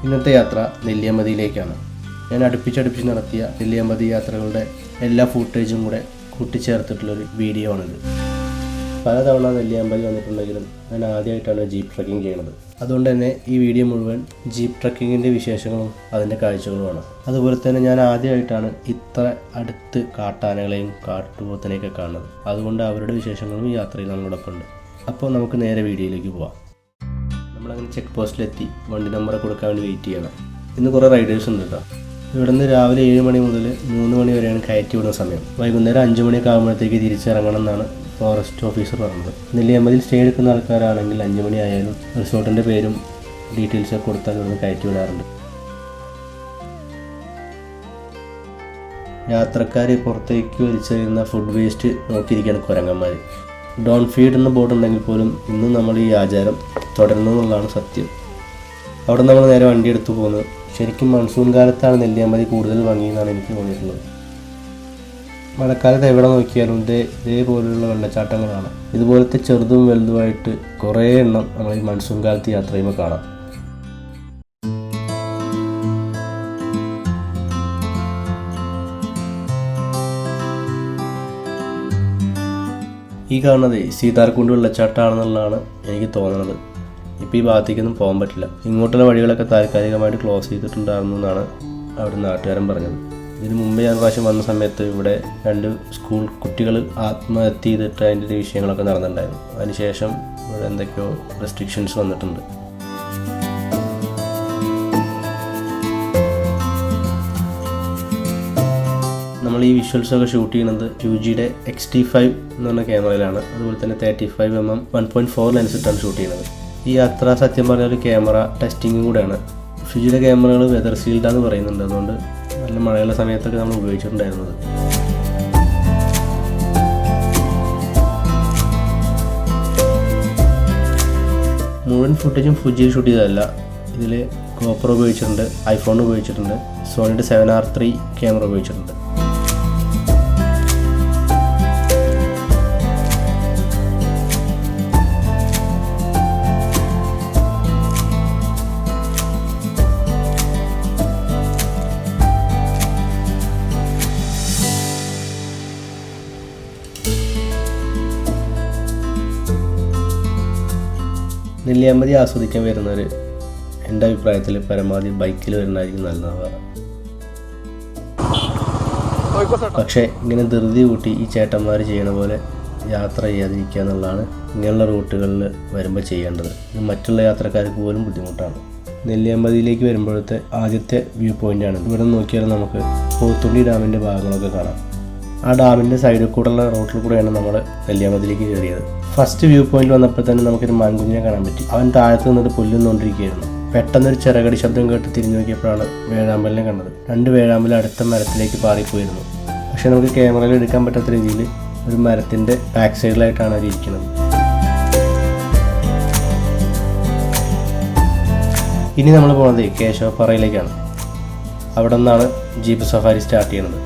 ഇന്നത്തെ യാത്ര നെല്ലിയാമ്പതിയിലേക്കാണ്. ഞാൻ അടുപ്പിച്ചടുപ്പിച്ച് നടത്തിയ നെല്ലിയാമ്പതി യാത്രകളുടെ എല്ലാ ഫൂട്ടേജും കൂടെ കൂട്ടിച്ചേർത്തിട്ടുള്ളൊരു വീഡിയോ ആണിത്. പലതവണ നെല്ലിയാമ്പതി വന്നിട്ടുണ്ടെങ്കിലും ഞാൻ ആദ്യമായിട്ടാണ് ജീപ്പ് ട്രക്കിംഗ് ചെയ്യുന്നത്. അതുകൊണ്ട് തന്നെ ഈ വീഡിയോ മുഴുവൻ ജീപ്പ് ട്രക്കിങ്ങിൻ്റെ വിശേഷങ്ങളും അതിൻ്റെ കാഴ്ചകളുമാണ്. അതുപോലെ തന്നെ ഞാൻ ആദ്യമായിട്ടാണ് ഇത്ര അടുത്ത് കാട്ടാനകളെയും കാട്ടുപോത്തിനെയൊക്കെ കാണുന്നത്. അതുകൊണ്ട് അവരുടെ വിശേഷങ്ങളും ഈ യാത്രയിൽ നമ്മളോടൊപ്പം ഉണ്ട്. അപ്പോൾ നമുക്ക് നേരെ വീഡിയോയിലേക്ക് പോവാം. നമ്മളങ്ങനെ ചെക്ക് പോസ്റ്റിലെത്തി വണ്ടി നമ്പർ കൊടുക്കാൻ വേണ്ടി വെയിറ്റ് ചെയ്യണം. ഇന്ന് കുറേ റൈഡേഴ്സ് ഉണ്ട് കേട്ടോ. ഇവിടെ നിന്ന് രാവിലെ 7 മണി മുതൽ 3 മണി വരെയാണ് കയറ്റി വിടുന്ന സമയം. വൈകുന്നേരം 5 മണിയൊക്കെ ആകുമ്പോഴത്തേക്ക് തിരിച്ചിറങ്ങണം എന്നാണ് ഫോറസ്റ്റ് ഓഫീസർ പറഞ്ഞത്. നെല്ലിയാമ്പതിയിൽ സ്റ്റേ എടുക്കുന്ന ആൾക്കാരാണെങ്കിൽ 5 മണി ആയാലും റിസോർട്ടിൻ്റെ പേരും ഡീറ്റെയിൽസൊക്കെ കൊടുത്താൽ ഇവിടുന്ന് കയറ്റി വിടാറുണ്ട്. യാത്രക്കാർ പുറത്തേക്ക് വലിച്ചെറിയുന്ന ഫുഡ് വേസ്റ്റ് നോക്കിയിരിക്കുകയാണ് കുരങ്ങന്മാർ. ഡോൺ ഫീഡ് എന്ന ബോർഡ് ഉണ്ടെങ്കിൽ പോലും ഇന്നും നമ്മൾ ഈ ആചാരം തുടരുന്നു എന്നുള്ളതാണ് സത്യം. അവിടെ നമ്മൾ നേരെ വണ്ടി എടുത്തു പോകുന്നത്. ശരിക്കും മൺസൂൺ കാലത്താണ് നെല്ലിയാമ്പതി കൂടുതൽ ഭംഗിയെന്നാണ് എനിക്ക് തോന്നിയിട്ടുള്ളത്. മഴക്കാലത്ത് എവിടെ നോക്കിയാലും ഇതേപോലെയുള്ള വെള്ളച്ചാട്ടങ്ങളാണ്. ഇതുപോലത്തെ ചെറുതും വലുതുമായിട്ട് കുറേ എണ്ണം നമ്മൾ ഈ മൺസൂൺ കാലത്ത് യാത്ര ചെയ്യുമ്പോൾ കാണാം. ഈ കാണുന്നത് സീതാർകുണ്ട് വെള്ളച്ചാട്ടമാണെന്നുള്ളതാണ് എനിക്ക് തോന്നുന്നത്. ഇപ്പോൾ ഈ ഭാഗത്തേക്കൊന്നും പോകാൻ പറ്റില്ല. ഇങ്ങോട്ടുള്ള വഴികളൊക്കെ താൽക്കാലികമായിട്ട് ക്ലോസ് ചെയ്തിട്ടുണ്ടായിരുന്നു എന്നാണ് അവിടെ നാട്ടുകാരൻ പറഞ്ഞത്. ഇതിന് മുമ്പ് ഞാൻ പ്രാവശ്യം വന്ന സമയത്ത് ഇവിടെ 2 സ്കൂൾ കുട്ടികൾ ആത്മഹത്യ ചെയ്തിട്ട് അതിൻ്റെ ഒരു വിഷയങ്ങളൊക്കെ നടന്നിട്ടുണ്ടായിരുന്നു. അതിനുശേഷം ഇവിടെ എന്തൊക്കെയോ റെസ്ട്രിക്ഷൻസ് വന്നിട്ടുണ്ട്. നമ്മൾ ഈ വിഷ്വൽസൊക്കെ ഷൂട്ട് ചെയ്യുന്നത് ഫ്യൂജിയുടെ XT5 എന്ന് പറഞ്ഞ ക്യാമറയിലാണ്. അതുപോലെ തന്നെ 35mm 1.4 ലെൻസ് ഇട്ടാണ് ഷൂട്ട് ചെയ്യുന്നത്. ഈ യാത്ര സത്യം പറഞ്ഞ ഒരു ക്യാമറ ടെസ്റ്റിങ്ങും കൂടെയാണ്. ഫ്യൂജിയുടെ ക്യാമറകൾ വെതർ സീൽഡാന്ന് പറയുന്നുണ്ട്. അതുകൊണ്ട് നല്ല മഴയുള്ള സമയത്തൊക്കെ നമ്മൾ ഉപയോഗിച്ചിട്ടുണ്ടായിരുന്നത്. മുഴുവൻ ഫുട്ടേജും ഫ്യൂജിയിൽ ഷൂട്ട് ചെയ്തതല്ല. ഇതിൽ GoPro ഉപയോഗിച്ചിട്ടുണ്ട്, iPhone ഉപയോഗിച്ചിട്ടുണ്ട്, സോണിയുടെ 7R3 ക്യാമറ ഉപയോഗിച്ചിട്ടുണ്ട്. നെല്ലിയാമ്പതി ആസ്വദിക്കാൻ വരുന്നവർ എൻ്റെ അഭിപ്രായത്തിൽ പരമാവധി ബൈക്കിൽ വരുന്നതായിരിക്കും നല്ലതാവുക. പക്ഷേ ഇങ്ങനെ ധൃതി കൂട്ടി ഈ ചേട്ടന്മാർ ചെയ്യണ പോലെ യാത്ര ചെയ്യാതിരിക്കുക എന്നുള്ളതാണ് ഇങ്ങനെയുള്ള റൂട്ടുകളിൽ വരുമ്പോൾ ചെയ്യേണ്ടത്. ഇത് മറ്റുള്ള യാത്രക്കാർക്ക് പോലും ബുദ്ധിമുട്ടാണ്. നെല്ലിയാമ്പതിയിലേക്ക് വരുമ്പോഴത്തെ ആദ്യത്തെ വ്യൂ പോയിൻ്റാണ്. ഇവിടെ നോക്കിയാൽ നമുക്ക് പോത്തുണ്ടി ഡാമിൻ്റെ ഭാഗങ്ങളൊക്കെ കാണാം. ആ ഡാമിൻ്റെ സൈഡിൽ കൂടെയുള്ള റോട്ടിൽ കൂടെയാണ് നമ്മൾ നെല്ലിയാമ്പതിയിലേക്ക് കയറിയത്. ഫസ്റ്റ് വ്യൂ പോയിന്റ് വന്നപ്പോൾ തന്നെ നമുക്കൊരു മാൻകുഞ്ഞിനെ കാണാൻ പറ്റി. അവൻ താഴത്ത് നിന്നിട്ട് പുല്ലുന്നുകൊണ്ടിരിക്കുകയായിരുന്നു. പെട്ടെന്നൊരു ചിറകടി ശബ്ദം കേട്ട് തിരിഞ്ഞു നോക്കിയപ്പോഴാണ് വേഴാമ്പലിനെ കണ്ടത്. 2 വേഴാമ്പൽ അടുത്ത മരത്തിലേക്ക് പാറിപ്പോയിരുന്നു. പക്ഷെ നമുക്ക് ക്യാമറയിൽ എടുക്കാൻ പറ്റാത്ത രീതിയിൽ ഒരു മരത്തിൻ്റെ ബാക്ക് സൈഡിലായിട്ടാണ് അവർ ഇരിക്കുന്നത്. ഇനി നമ്മൾ പോകുന്നത് കേശവപ്പാറയിലേക്കാണ്. അവിടെ നിന്നാണ് ജീപ്പ് സഫാരി സ്റ്റാർട്ട് ചെയ്യുന്നത്.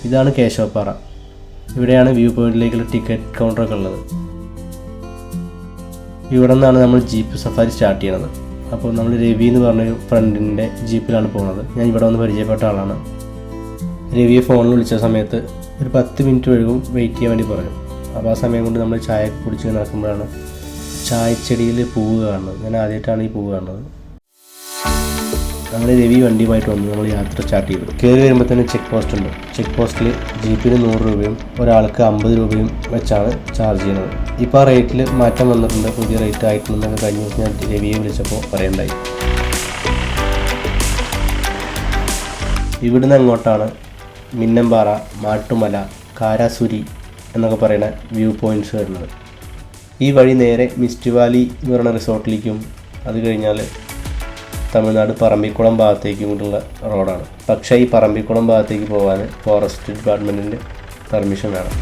ഇതാണ് കേശവപ്പാറ. ഇവിടെയാണ് വ്യൂ പോയിന്റിലേക്കുള്ള ടിക്കറ്റ് കൗണ്ടറൊക്കെ ഉള്ളത്. ഇവിടെ നിന്നാണ് നമ്മൾ ജീപ്പ് സഫാരി സ്റ്റാർട്ട് ചെയ്യണത്. അപ്പോൾ നമ്മൾ രവി എന്ന് പറഞ്ഞൊരു ഫ്രണ്ടിൻ്റെ ജീപ്പിലാണ് പോകുന്നത്. ഞാൻ ഇവിടെ വന്ന് പരിചയപ്പെട്ട ആളാണ്. രവിയെ ഫോണിൽ വിളിച്ച സമയത്ത് ഒരു 10 മിനിറ്റ് വഴുകും വെയിറ്റ് ചെയ്യാൻ വേണ്ടി പറഞ്ഞു. അപ്പോൾ ആ സമയം കൊണ്ട് നമ്മൾ ചായ കുടിച്ച് നടക്കുമ്പോഴാണ് ചായച്ചെടിയിൽ പൂവ് കാണുന്നത്. ഞാൻ ആദ്യമായിട്ടാണ് ഈ പൂവ് കാണുന്നത്. അങ്ങനെ രവി വണ്ടിയുമായിട്ട് വന്നു. നമ്മൾ യാത്ര സ്റ്റാർട്ട് ചെയ്തു. കയറി വരുമ്പോൾ തന്നെ ചെക്ക് പോസ്റ്റ് ഉണ്ട്. ചെക്ക് പോസ്റ്റിൽ ജീപ്പിന് 100 രൂപയും ഒരാൾക്ക് 50 രൂപയും വെച്ചാണ് ചാർജ് ചെയ്യുന്നത്. ഇപ്പോൾ ആ റേറ്റിൽ മാറ്റം വന്നിട്ടുണ്ട്. പുതിയ റേറ്റ് ആയിട്ടുണ്ടെന്നൊക്കെ കഴിഞ്ഞ ദിവസം ഞാൻ രവിയെ വിളിച്ചപ്പോൾ പറയണ്ടായി. ഇവിടുന്ന് അങ്ങോട്ടാണ് മിന്നമ്പാറ, മാട്ടുമല, കാരാസുരി എന്നൊക്കെ പറയുന്ന വ്യൂ പോയിൻറ്റ്സ് വരുന്നത്. ഈ വഴി നേരെ മിസ്റ്റ് വാലി എന്ന് പറയുന്ന റിസോർട്ടിലേക്കും അത് കഴിഞ്ഞാൽ തമിഴ്നാട് പറമ്പിക്കുളം ഭാഗത്തേക്കും കൂടിയുള്ള റോഡാണ്. പക്ഷേ ഈ പറമ്പിക്കുളം ഭാഗത്തേക്ക് പോകാൻ ഫോറസ്റ്റ് ഡിപ്പാർട്ട്മെൻറ്റിൻ്റെ പെർമിഷൻ വേണം.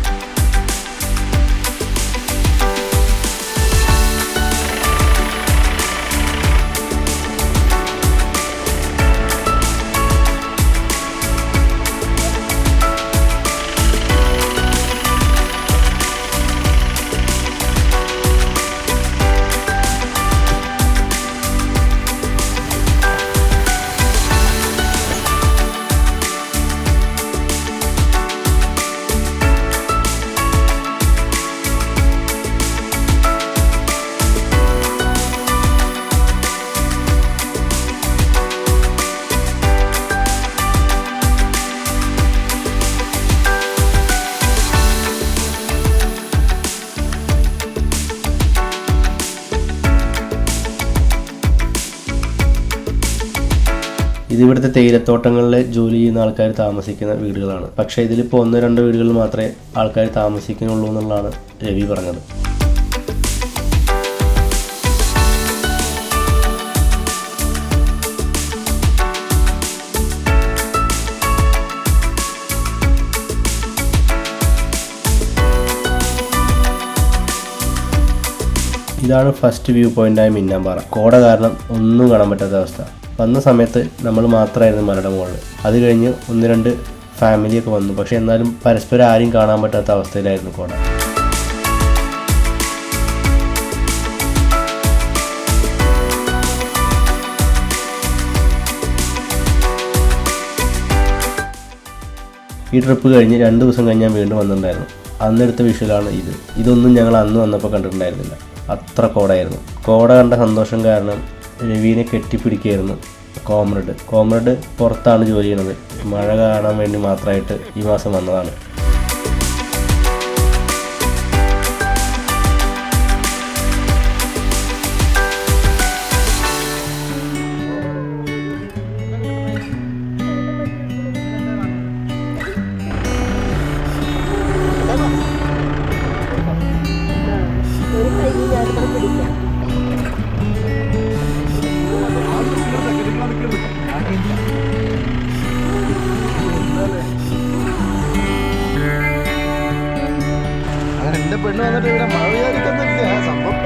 ഇതിവിടുത്തെ തേയിലത്തോട്ടങ്ങളിൽ ജോലി ചെയ്യുന്ന ആൾക്കാർ താമസിക്കുന്ന വീടുകളാണ്. പക്ഷേ ഇതിലിപ്പോൾ 1-2 വീടുകളിൽ മാത്രമേ ആൾക്കാർ താമസിക്കുന്നുള്ളൂ എന്നുള്ളതാണ് രവി പറഞ്ഞത്. ഇതാണ് ഫസ്റ്റ് വ്യൂ പോയിൻ്റായ മിന്നാമ്പാറ. കോട കാരണം ഒന്നും കാണാൻ പറ്റാത്ത അവസ്ഥ. വന്ന സമയത്ത് നമ്മൾ മാത്രമായിരുന്നു മലയുടെ മുകളിൽ. അത് കഴിഞ്ഞ് 1-2 ഫാമിലിയൊക്കെ വന്നു. പക്ഷേ എന്നാലും പരസ്പരം ആരും കാണാൻ പറ്റാത്ത അവസ്ഥയിലായിരുന്നു കോട. ഈ ട്രിപ്പ് കഴിഞ്ഞ് 2 ദിവസം കഴിഞ്ഞ് ഞാൻ വീണ്ടും വന്നിട്ടുണ്ടായിരുന്നു. അന്നെടുത്ത വിഷ്വലാണ് ഇത്. ഇതൊന്നും ഞങ്ങൾ അന്ന് വന്നപ്പോൾ കണ്ടിട്ടുണ്ടായിരുന്നില്ല. അത്ര കോടയായിരുന്നു. കോട കണ്ട സന്തോഷം കാരണം രവീനെ കെട്ടിപ്പിടിക്കുകയായിരുന്നു കോമ്രഡ് പുറത്താണ് ജോലി ചെയ്യണത്. മഴ കാണാൻ വേണ്ടി മാത്രമായിട്ട് ഈ മാസം വന്നതാണ്. എന്റെ പെണ്ണ് വന്നിട്ട് ഇവിടെ മഴ വിചാരിക്കുന്നില്ല സംഭവം.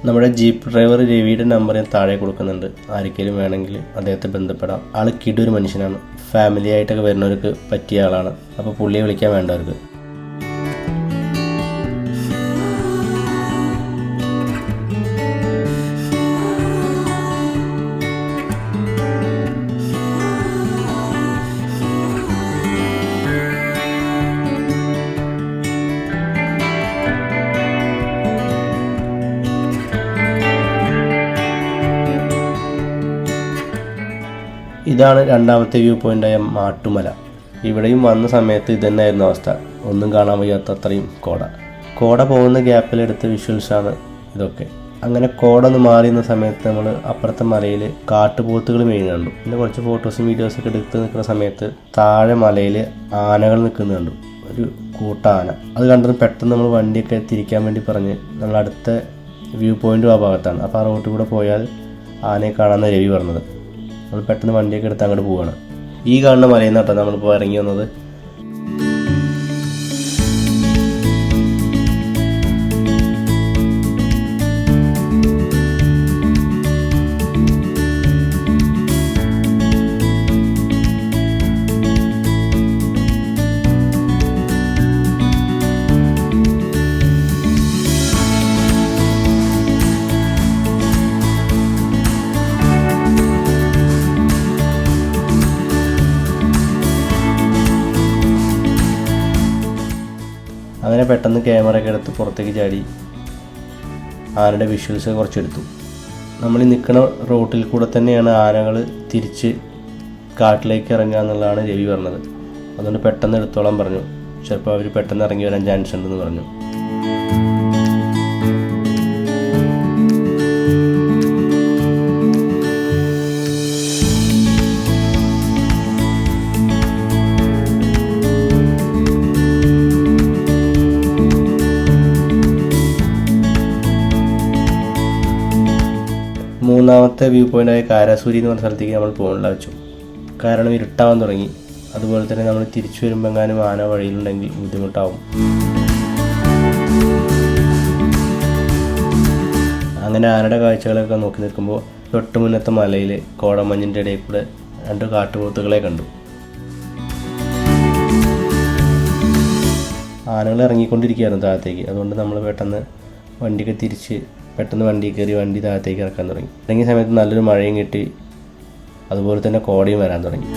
നമ്മുടെ ജീപ്പ് ഡ്രൈവർ രവിയുടെ നമ്പർ ഞാൻ താഴെ കൊടുക്കുന്നുണ്ട്. ആർക്കെങ്കിലും വേണമെങ്കിൽ അദ്ദേഹത്തെ ബന്ധപ്പെടാം. ആൾ കിടൊരു മനുഷ്യനാണ്. ഫാമിലി ആയിട്ടൊക്കെ വരുന്നവർക്ക് പറ്റിയ ആളാണ്. അപ്പോൾ പുള്ളിയെ വിളിക്കാൻ വേണ്ടവർക്ക്. ഇതാണ് രണ്ടാമത്തെ വ്യൂ പോയിൻ്റായ മാട്ടുമല. ഇവിടെയും വന്ന സമയത്ത് ഇതന്നെയായിരുന്നു അവസ്ഥ. ഒന്നും കാണാൻ വയ്യാത്ത അത്രയും കോട പോകുന്ന ഗ്യാപ്പിലെടുത്ത വിഷ്വൽസാണ് ഇതൊക്കെ. അങ്ങനെ കോട ഒന്ന് മാറിയുന്ന സമയത്ത് നമ്മൾ അപ്പുറത്തെ മലയിൽ കാട്ടുപോത്തുകൾ മെയിൻ കണ്ടു. പിന്നെ കുറച്ച് ഫോട്ടോസും വീഡിയോസൊക്കെ എടുത്ത് നിൽക്കുന്ന സമയത്ത് താഴെ മലയിൽ ആനകൾ നിൽക്കുന്നത് കണ്ടു. ഒരു കൂട്ടാന. അത് കണ്ടത് പെട്ടെന്ന് നമ്മൾ വണ്ടിയൊക്കെ തിരിക്കാൻ വേണ്ടി പറഞ്ഞ് നമ്മൾ അടുത്ത വ്യൂ പോയിൻറ്റും ആ ഭാഗത്താണ്. അപ്പോൾ ആ റോട്ടിൽ കൂടെ പോയാൽ ആനയെ കാണാമെന്ന് രവി പറഞ്ഞത്. നമ്മൾ പെട്ടെന്ന് വണ്ടിയൊക്കെ എടുത്ത് അങ്ങോട്ട് പോവുകയാണ്. ഈ കാണുന്ന മലയിൽ നിന്നാട്ടോ നമ്മളിപ്പോൾ ഇറങ്ങി വന്നത്. അങ്ങനെ പെട്ടെന്ന് ക്യാമറയൊക്കെ എടുത്ത് പുറത്തേക്ക് ചാടി ആനയുടെ വിഷ്വൽസ് കുറച്ചെടുത്തു. നമ്മൾ ഈ നിൽക്കുന്ന റോട്ടിൽ കൂടെ തന്നെയാണ് ആനകൾ തിരിച്ച് കാട്ടിലേക്ക് ഇറങ്ങുക എന്നുള്ളതാണ് രവി പറഞ്ഞത്. അതുകൊണ്ട് പെട്ടെന്ന് എടുത്തോളാൻ പറഞ്ഞു. ചിലപ്പോൾ അവർ പെട്ടെന്ന് ഇറങ്ങി വരാൻ ചാൻസ് ഉണ്ടെന്ന് പറഞ്ഞു. മൂന്നാമത്തെ വ്യൂ പോയിൻ്റായ കാരാസൂരി എന്ന് പറഞ്ഞ സ്ഥലത്തേക്ക് നമ്മൾ പോകണില്ല വെച്ചു. കാരണം ഇരുട്ടാവാൻ തുടങ്ങി. അതുപോലെ തന്നെ നമ്മൾ തിരിച്ചു വരുമ്പോഴെങ്ങാനും ആന വഴിയിലുണ്ടെങ്കിൽ ബുദ്ധിമുട്ടാവും. അങ്ങനെ ആനയുടെ കാഴ്ചകളൊക്കെ നോക്കി നിൽക്കുമ്പോൾ തൊട്ട് മുന്നത്തെ മലയിൽ കോടമഞ്ഞിൻ്റെ ഇടയിൽ കൂടെ 2 കാട്ടുപോത്തുകളെ കണ്ടു. ആനകൾ ഇറങ്ങിക്കൊണ്ടിരിക്കുകയായിരുന്നു താഴത്തേക്ക്. അതുകൊണ്ട് നമ്മൾ പെട്ടെന്ന് വണ്ടിയൊക്കെ തിരിച്ച് പെട്ടെന്ന് വണ്ടി കയറി വണ്ടി താഴത്തേക്ക് ഇറക്കാൻ തുടങ്ങി. ഇറങ്ങിയ സമയത്ത് നല്ലൊരു മഴയും കിട്ടി, അതുപോലെ തന്നെ കോടയും വരാൻ തുടങ്ങി.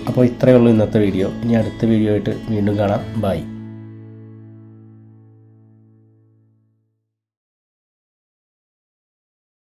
അപ്പോൾ ഇത്രയേ ഉള്ളൂ ഇന്നത്തെ വീഡിയോ. ഇനി അടുത്ത വീഡിയോ ആയിട്ട് വീണ്ടും കാണാം. ബൈ.